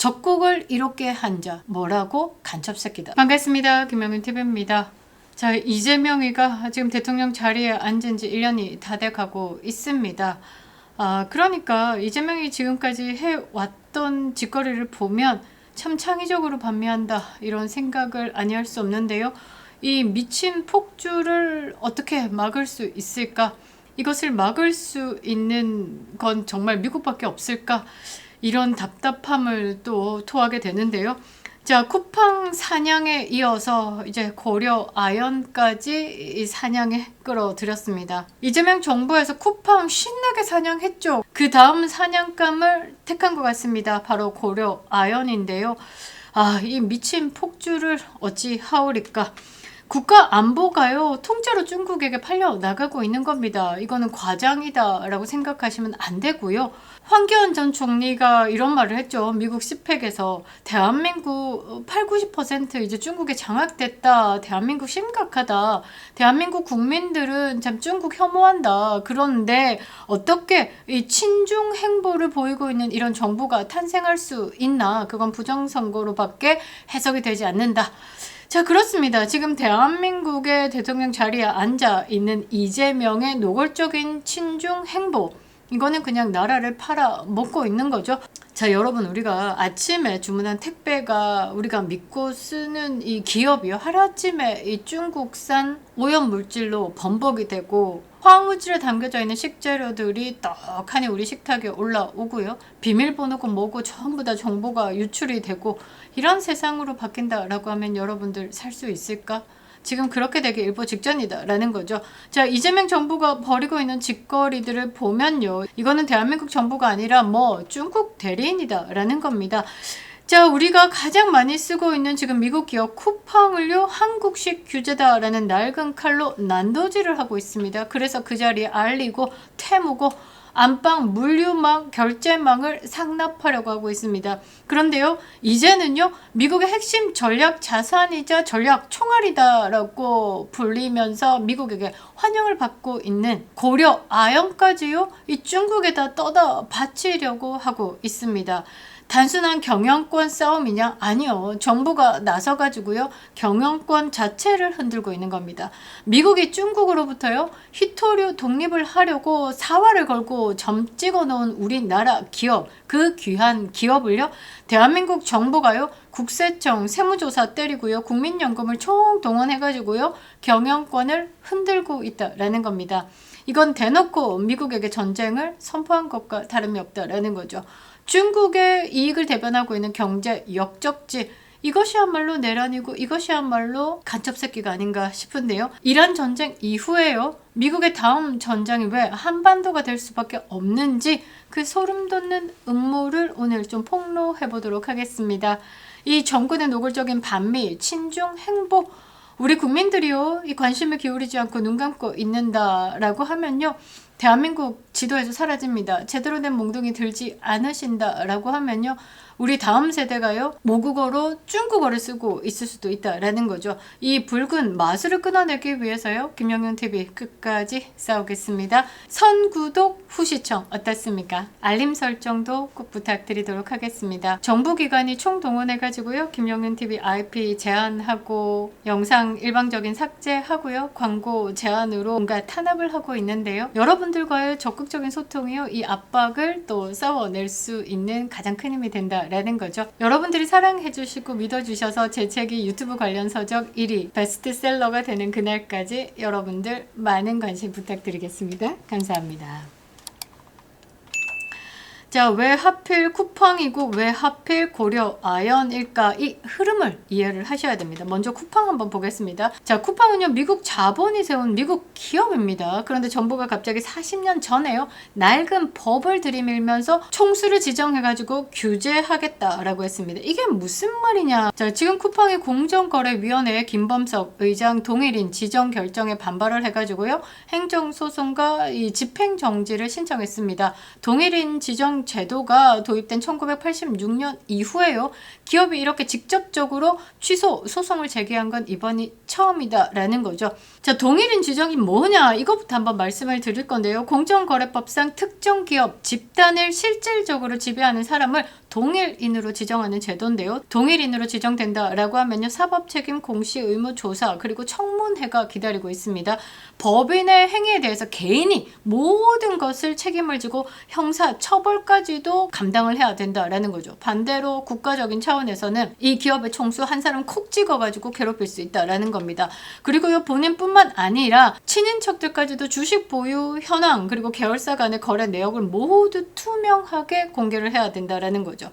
적국을 이롭게 한 자 뭐라고? 간첩새끼다. 반갑습니다. 김영윤TV입니다. 자, 이재명이가 지금 대통령 자리에 앉은 지 1년이 다 돼가고 있습니다. 그러니까 이재명이 지금까지 해왔던 짓거리를 보면 참 창의적으로 반미한다 이런 생각을 아니할 수 없는데요. 이 미친 폭주를 어떻게 막을 수 있을까? 이것을 막을 수 있는 건 정말 미국밖에 없을까? 이런 답답함을 또 토하게 되는데요. 자, 쿠팡 사냥에 이어서 이제 고려 아연까지 사냥에 끌어들였습니다. 이재명 정부에서 쿠팡 신나게 사냥했죠. 그 다음 사냥감을 택한 것 같습니다. 바로 고려 아연인데요. 이 미친 폭주를 어찌 하오리까? 국가 안보가요, 통째로 중국에게 팔려 나가고 있는 겁니다. 이거는 과장이다 라고 생각하시면 안 되고요. 황교안 전 총리가 이런 말을 했죠. 미국 스펙에서 대한민국 80~90% 이제 중국에 장악됐다. 대한민국 심각하다. 대한민국 국민들은 참 중국 혐오한다. 그런데 어떻게 이 친중 행보를 보이고 있는 이런 정부가 탄생할 수 있나? 그건 부정선거로밖에 해석이 되지 않는다. 자, 그렇습니다. 지금 대한민국의 대통령 자리에 앉아 있는 이재명의 노골적인 친중 행보, 이거는 그냥 나라를 팔아먹고 있는 거죠. 자, 여러분, 우리가 아침에 주문한 택배가 우리가 믿고 쓰는 이 기업이요, 하루아침에 이 중국산 오염물질로 범벅이 되고 화학물질에 담겨져 있는 식재료들이 떡하니 우리 식탁에 올라오고요. 비밀번호고 뭐고 전부 다 정보가 유출이 되고 이런 세상으로 바뀐다라고 하면 여러분들 살 수 있을까? 지금 그렇게 되기 일보 직전이다 라는 거죠. 자, 이재명 정부가 벌이고 있는 짓거리들을 보면요, 이거는 대한민국 정부가 아니라 중국 대리인이다 라는 겁니다. 자, 우리가 가장 많이 쓰고 있는 지금 미국 기업 쿠팡을요, 한국식 규제다라는 낡은 칼로 난도질을 하고 있습니다. 그래서 그 자리에 알리고 태무고 안방 물류망 결제망을 상납하려고 하고 있습니다. 그런데요, 이제는요, 미국의 핵심 전략 자산이자 전략 총알이다라고 불리면서 미국에게 환영을 받고 있는 고려 아연까지요, 이 중국에다 떠다 바치려고 하고 있습니다. 단순한 경영권 싸움이냐? 아니요. 정부가 나서가지고요, 경영권 자체를 흔들고 있는 겁니다. 미국이 중국으로부터요, 희토류 독립을 하려고 사활을 걸고 점 찍어 놓은 우리나라 기업, 그 귀한 기업을요, 대한민국 정부가요, 국세청 세무조사 때리고요, 국민연금을 총동원해가지고요, 경영권을 흔들고 있다라는 겁니다. 이건 대놓고 미국에게 전쟁을 선포한 것과 다름이 없다라는 거죠. 중국의 이익을 대변하고 있는 경제 역적지, 이것이야말로 내란이고 이것이야말로 간첩새끼가 아닌가 싶은데요. 이란 전쟁 이후에요, 미국의 다음 전장이 왜 한반도가 될 수밖에 없는지 그 소름돋는 음모를 오늘 좀 폭로해 보도록 하겠습니다. 이 정권의 노골적인 반미, 친중 행보, 우리 국민들이요, 이 관심을 기울이지 않고 눈 감고 있는다라고 하면요, 대한민국 지도에서 사라집니다. 제대로 된 몽둥이 들지 않으신다라고 하면요, 우리 다음 세대가요, 모국어로 중국어를 쓰고 있을 수도 있다라는 거죠. 이 붉은 마술을 끊어내기 위해서요, 김영윤TV 끝까지 싸우겠습니다. 선구독, 후시청 어떻습니까? 알림 설정도 꼭 부탁드리도록 하겠습니다. 정부기관이 총동원해가지고요, 김영윤TV IP 제한하고 영상 일방적인 삭제하고요, 광고 제한으로 뭔가 탄압을 하고 있는데요. 여러분들과의 적극적인 소통이요, 이 압박을 또 싸워낼 수 있는 가장 큰 힘이 된다 라는 거죠. 여러분들이 사랑해주시고 믿어주셔서 제 책이 유튜브 관련 서적 1위 베스트셀러가 되는 그날까지 여러분들 많은 관심 부탁드리겠습니다. 감사합니다. 자, 왜 하필 쿠팡이고 왜 하필 고려 아연일까? 이 흐름을 이해를 하셔야 됩니다. 먼저 쿠팡 한번 보겠습니다. 자, 쿠팡은요, 미국 자본이 세운 미국 기업입니다. 그런데 정부가 갑자기 40년 전에요, 낡은 법을 들이밀면서 총수를 지정해가지고 규제하겠다라고 했습니다. 이게 무슨 말이냐? 자, 지금 쿠팡이 공정거래위원회 김범석 의장 동일인 지정 결정에 반발을 해가지고요, 행정소송과 이 집행정지를 신청했습니다. 동일인 지정 제도가 도입된 1986년 이후에요, 기업이 이렇게 직접적으로 취소 소송을 제기한 건 이번이 처음이다라는 거죠. 자, 동일인 지정이 뭐냐, 이것부터 한번 말씀을 드릴 건데요. 공정거래법상 특정 기업 집단을 실질적으로 지배하는 사람을 동일인으로 지정하는 제도인데요. 동일인으로 지정된다라고 하면요, 사법책임 공시 의무 조사 그리고 청문회가 기다리고 있습니다. 법인의 행위에 대해서 개인이 모든 것을 책임을 지고 형사 처벌까지도 감당을 해야 된다라는 거죠. 반대로 국가적인 차원에서는 이 기업의 총수 한 사람 콕 찍어가지고 괴롭힐 수 있다라는 겁니다. 그리고요, 본인뿐만 아니라 친인척들까지도 주식 보유 현황 그리고 계열사 간의 거래 내역을 모두 투명하게 공개를 해야 된다라는 거죠.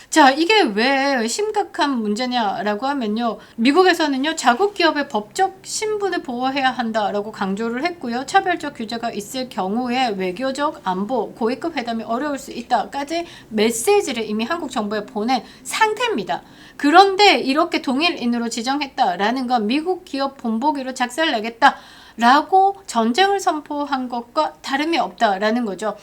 자, 이게 왜 심각한 문제냐라고 하면요, 미국에서는요, 자국 기업의 법적 신분을 보호해야 한다라고 강조를 했고요, 차별적 규제가 있을 경우에 외교적 안보 고위급 회담이 어려울 수 있다까지 메시지를 이미 한국 정부에 보낸 상태입니다. 그런데 이렇게 동일인으로 지정했다라는 건 미국 기업 본보기로 작살내겠다 라고 전쟁을 선포한 것과 다름이 없다라는 거죠.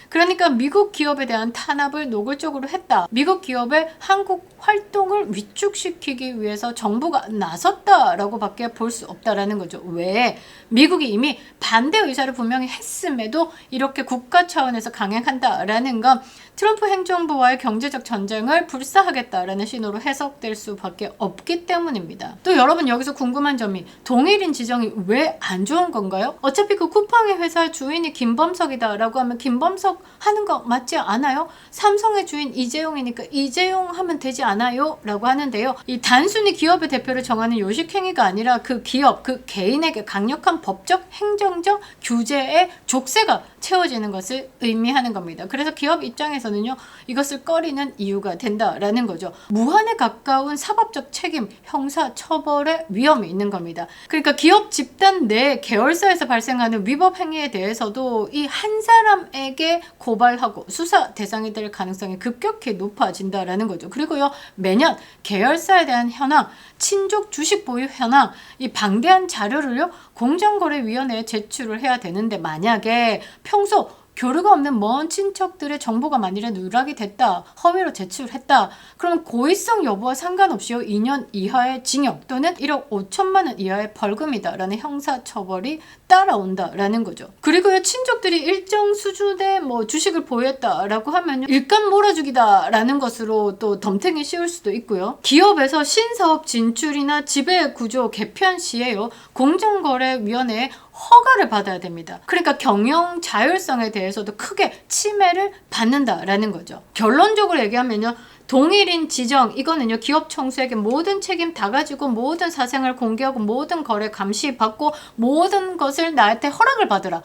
그러니까 미국 기업에 대한 탄압을 노골적으로 했다. 미국 기업의 한국 활동을 위축시키기 위해서 정부가 나섰다라고 밖에 볼 수 없다라는 거죠. 왜? 미국이 이미 반대 의사를 분명히 했음에도 이렇게 국가 차원에서 강행한다라는 건 트럼프 행정부와의 경제적 전쟁을 불사하겠다라는 신호로 해석될 수밖에 없기 때문입니다. 또 여러분, 여기서 궁금한 점이 동일인 지정이 왜 안 좋은 건가요? 어차피 그 쿠팡의 회사 주인이 김범석이다라고 하면 김범석 하는 거 맞지 않아요? 삼성의 주인 이재용이니까 이재용 하면 되지 않아요? 라고 하는데요. 이 단순히 기업의 대표를 정하는 요식행위가 아니라 그 기업, 그 개인에게 강력한 법적, 행정적 규제의 족쇄가 채워지는 것을 의미하는 겁니다. 그래서 기업 입장에서는요, 이것을 꺼리는 이유가 된다라는 거죠. 무한에 가까운 사법적 책임, 형사 처벌의 위험이 있는 겁니다. 그러니까 기업 집단 내 계열사에서 발생하는 위법 행위에 대해서도 이 한 사람에게 고발하고 수사 대상이 될 가능성이 급격히 높아진다라는 거죠. 그리고요, 매년 계열사에 대한 현황, 친족 주식 보유 현황, 이 방대한 자료를요, 공정거래위원회에 제출을 해야 되는데, 만약에 평소 교류가 없는 먼 친척들의 정보가 만일에 누락이 됐다, 허위로 제출했다, 그러면 고의성 여부와 상관없이요, 2년 이하의 징역 또는 1억 5천만 원 이하의 벌금이다라는 형사처벌이 따라온다라는 거죠. 그리고요, 친족들이 일정 수준의 주식을 보유했다라고 하면 일감 몰아주기다라는 것으로 또 덤탱이 씌울 수도 있고요. 기업에서 신사업 진출이나 지배구조 개편 시에요, 공정거래위원회에 허가를 받아야 됩니다. 그러니까 경영 자율성에 대해서도 크게 침해를 받는다라는 거죠. 결론적으로 얘기하면요, 동일인 지정, 이거는요, 기업 총수에게 모든 책임 다 가지고 모든 사생활 공개하고 모든 거래 감시받고 모든 것을 나한테 허락을 받으라,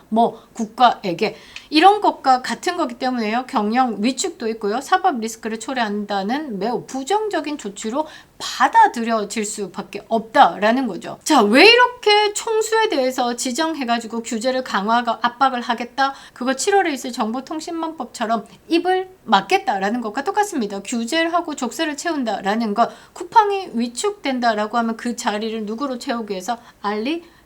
국가에게, 이런 것과 같은 거기 때문에요, 경영 위축도 있고요, 사법 리스크를 초래한다는 매우 부정적인 조치로 받아들여질 수밖에 없다라는 거죠. 자, 왜 이렇게 총수에 대해서 지정해가지고 규제를 강화하고 압박을 하겠다? 그거 7월에 있을 정보통신망법처럼 입을 막겠다라는 것과 똑같습니다. 규제를 하고 족쇄를 채운다라는 것, 쿠팡이 위축된다라고 하면 그 자리를 누구로 채우기 위해서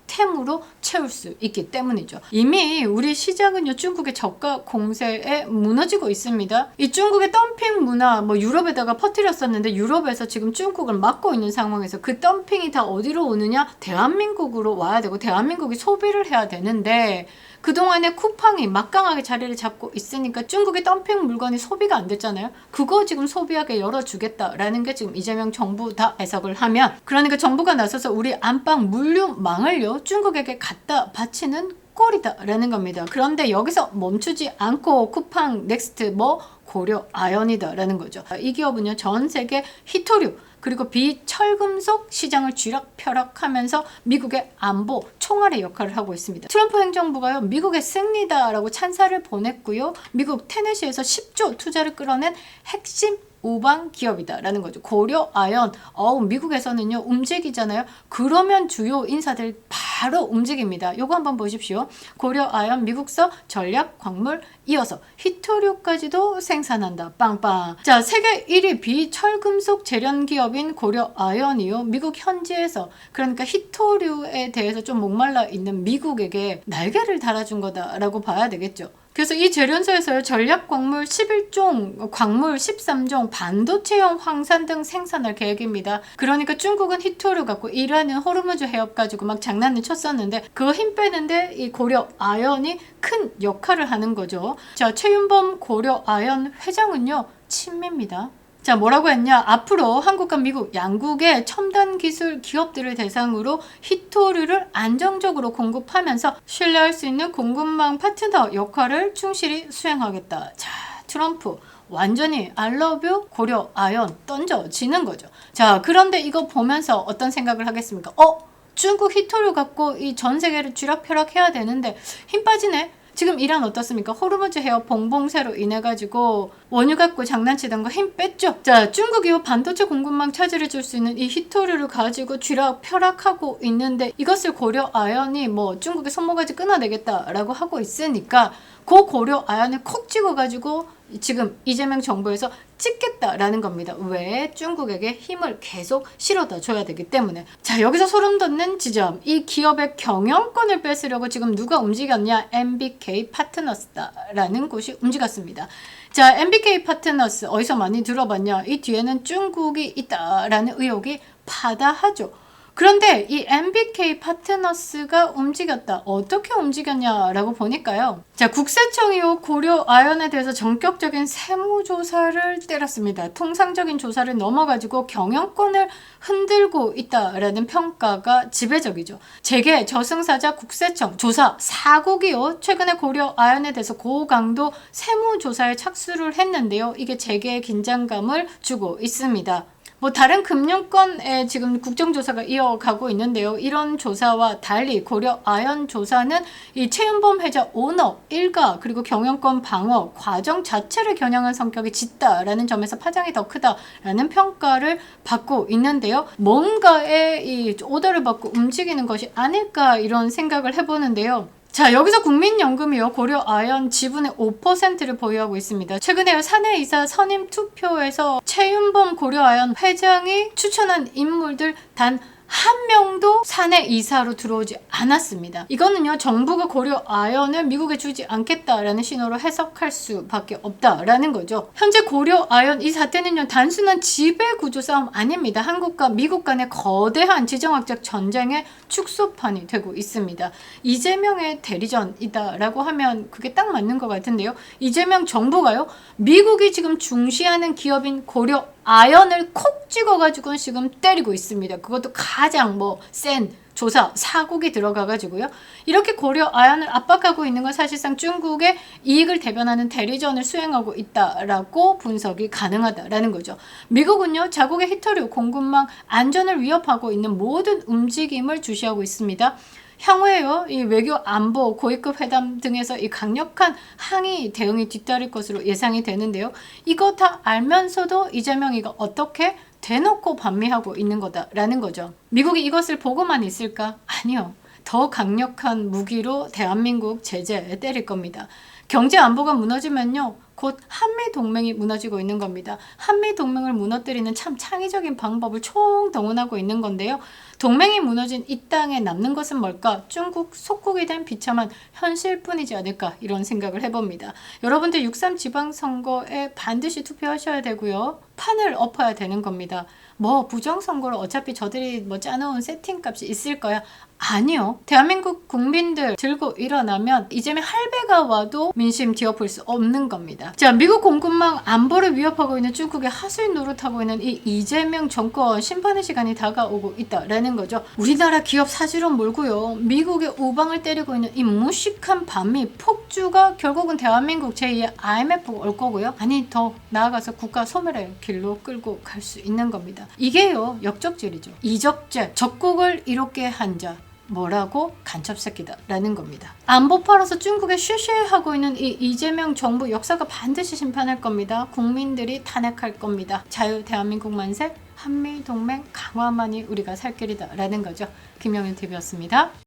템으로 채울 수 있기 때문이죠. 이미 우리 시장은요, 중국의 저가 공세에 무너지고 있습니다. 이 중국의 덤핑 문화, 유럽에다가 퍼뜨렸었는데, 유럽에서 지금 중국을 막고 있는 상황에서 그 덤핑이 다 어디로 오느냐? 대한민국으로 와야 되고, 대한민국이 소비를 해야 되는데, 그동안에 쿠팡이 막강하게 자리를 잡고 있으니까 중국의 덤핑 물건이 소비가 안 됐잖아요. 그거 지금 소비하게 열어주겠다라는 게 지금 이재명 정부다 해석을 하면, 그러니까 정부가 나서서 우리 안방 물류망을요, 중국에게 갖다 바치는 꼴이다라는 겁니다. 그런데 여기서 멈추지 않고 쿠팡, 넥스트, 고려, 아연이다라는 거죠. 이 기업은요, 전 세계 히토류 그리고 비철금속 시장을 쥐락펴락하면서 미국의 안보 총알의 역할을 하고 있습니다. 트럼프 행정부가요, 미국의 승리다라고 찬사를 보냈고요, 미국 테네시에서 10조 투자를 끌어낸 핵심 우방 기업이다라는 거죠. 고려, 아연, 미국에서는요, 움직이잖아요. 그러면 주요 인사들 바로 움직입니다. 요거 한번 보십시오. 고려, 아연, 미국서 전략 광물 이어서 히토류까지도 생산한다. 빵빵. 자, 세계 1위 비철금속 재련 기업인 고려, 아연이요, 미국 현지에서, 그러니까 히토류에 대해서 좀 목말라 있는 미국에게 날개를 달아준 거다라고 봐야 되겠죠. 그래서 이 재련소에서요, 전략 광물 11종, 광물 13종, 반도체용 황산 등 생산할 계획입니다. 그러니까 중국은 히토류 갖고 이란은 호르무즈 해협 가지고 막 장난을 쳤었는데, 그거 힘 빼는데 이 고려 아연이 큰 역할을 하는 거죠. 자, 최윤범 고려 아연 회장은요, 친미입니다. 자, 뭐라고 했냐? 앞으로 한국과 미국 양국의 첨단 기술 기업들을 대상으로 히토류를 안정적으로 공급하면서 신뢰할 수 있는 공급망 파트너 역할을 충실히 수행하겠다. 자, 트럼프 완전히 알러뷰 고려 아연 던져지는 거죠. 자, 그런데 이거 보면서 어떤 생각을 하겠습니까? 중국 히토류 갖고 이 전 세계를 쥐락펴락해야 되는데 힘 빠지네. 지금 이란 어떻습니까? 호르무즈 해협 봉봉쇄로 인해 가지고 원유 갖고 장난치던 거 힘 뺐죠. 자, 중국이 반도체 공급망 차지를 줄 수 있는 이 히토류를 가지고 쥐락펴락하고 있는데 이것을 고려 아연이 뭐 중국의 손모가지 끊어내겠다라고 하고 있으니까 그 고려 아연을 콕 찍어가지고 지금 이재명 정부에서 찍겠다라는 겁니다. 왜? 중국에게 힘을 계속 실어다 줘야 되기 때문에. 자, 여기서 소름 돋는 지점. 이 기업의 경영권을 뺏으려고 지금 누가 움직였냐? MBK 파트너스다라는 곳이 움직였습니다. 자, MBK 파트너스 어디서 많이 들어봤냐? 이 뒤에는 중국이 있다라는 의혹이 파다하죠. 그런데 이 MBK 파트너스가 움직였다. 어떻게 움직였냐라고 보니까요. 자, 국세청이 고려 아연에 대해서 전격적인 세무조사를 때렸습니다. 통상적인 조사를 넘어가지고 경영권을 흔들고 있다라는 평가가 지배적이죠. 재계 저승사자 국세청 조사 4국이요. 최근에 고려 아연에 대해서 고강도 세무조사에 착수를 했는데요. 이게 재계의 긴장감을 주고 있습니다. 뭐 다른 금융권에 지금 국정조사가 이어가고 있는데요. 이런 조사와 달리 고려 아연 조사는 이 최윤범 회장 오너, 일가 그리고 경영권 방어 과정 자체를 겨냥한 성격이 짙다라는 점에서 파장이 더 크다라는 평가를 받고 있는데요. 뭔가의 이 오더를 받고 움직이는 것이 아닐까 이런 생각을 해보는데요. 자, 여기서 국민연금이요. 고려 아연 지분의 5%를 보유하고 있습니다. 최근에 사내이사 선임 투표에서 최윤범 고려 아연 회장이 추천한 인물들 단 한 명도 사내 이사로 들어오지 않았습니다. 이거는요, 정부가 고려 아연을 미국에 주지 않겠다라는 신호로 해석할 수밖에 없다라는 거죠. 현재 고려 아연 이 사태는요, 단순한 지배 구조 싸움 아닙니다. 한국과 미국 간의 거대한 지정학적 전쟁의 축소판이 되고 있습니다. 이재명의 대리전이다라고 하면 그게 딱 맞는 것 같은데요. 이재명 정부가요, 미국이 지금 중시하는 기업인 고려 아연을 콕 찍어가지고 지금 때리고 있습니다. 그것도 가장 센 조사 4국이 들어가가지고요. 이렇게 고려 아연을 압박하고 있는 건 사실상 중국의 이익을 대변하는 대리전을 수행하고 있다라고 분석이 가능하다라는 거죠. 미국은요, 자국의 히토류 공급망 안전을 위협하고 있는 모든 움직임을 주시하고 있습니다. 향후에요, 이 외교 안보 고위급 회담 등에서 이 강력한 항의 대응이 뒤따를 것으로 예상이 되는데요. 이거 다 알면서도 이재명이가 어떻게 대놓고 반미하고 있는 거다라는 거죠. 미국이 이것을 보고만 있을까? 아니요. 더 강력한 무기로 대한민국 제재에 때릴 겁니다. 경제 안보가 무너지면요, 곧 한미동맹이 무너지고 있는 겁니다. 한미동맹을 무너뜨리는 참 창의적인 방법을 총동원하고 있는 건데요. 동맹이 무너진 이 땅에 남는 것은 뭘까? 중국 속국이 된 비참한 현실뿐이지 않을까 이런 생각을 해봅니다. 여러분들 6.3 지방선거에 반드시 투표하셔야 되고요. 판을 엎어야 되는 겁니다. 부정선거로 어차피 저들이 짜놓은 세팅값이 있을 거야. 아니요. 대한민국 국민들 들고 일어나면 이재명 할배가 와도 민심 뒤엎을 수 없는 겁니다. 자, 미국 공급망 안보를 위협하고 있는 중국의 하수인 노릇하고 있는 이 이재명 정권 심판의 시간이 다가오고 있다라는 거죠. 우리나라 기업 사지로 몰고요, 미국의 우방을 때리고 있는 이 무식한 반미 폭주가 결국은 대한민국 제2의 IMF 올 거고요. 아니, 더 나아가서 국가 소멸의 길로 끌고 갈 수 있는 겁니다. 이게요, 역적질이죠. 이적죄, 적국을 이롭게 한 자. 뭐라고? 간첩새끼다 라는 겁니다. 안보 팔아서 중국에 쉐쉐하고 있는 이 이재명 정부 역사가 반드시 심판할 겁니다. 국민들이 탄핵할 겁니다. 자유 대한민국 만세, 한미동맹 강화만이 우리가 살 길이다 라는 거죠. 김영윤 TV였습니다.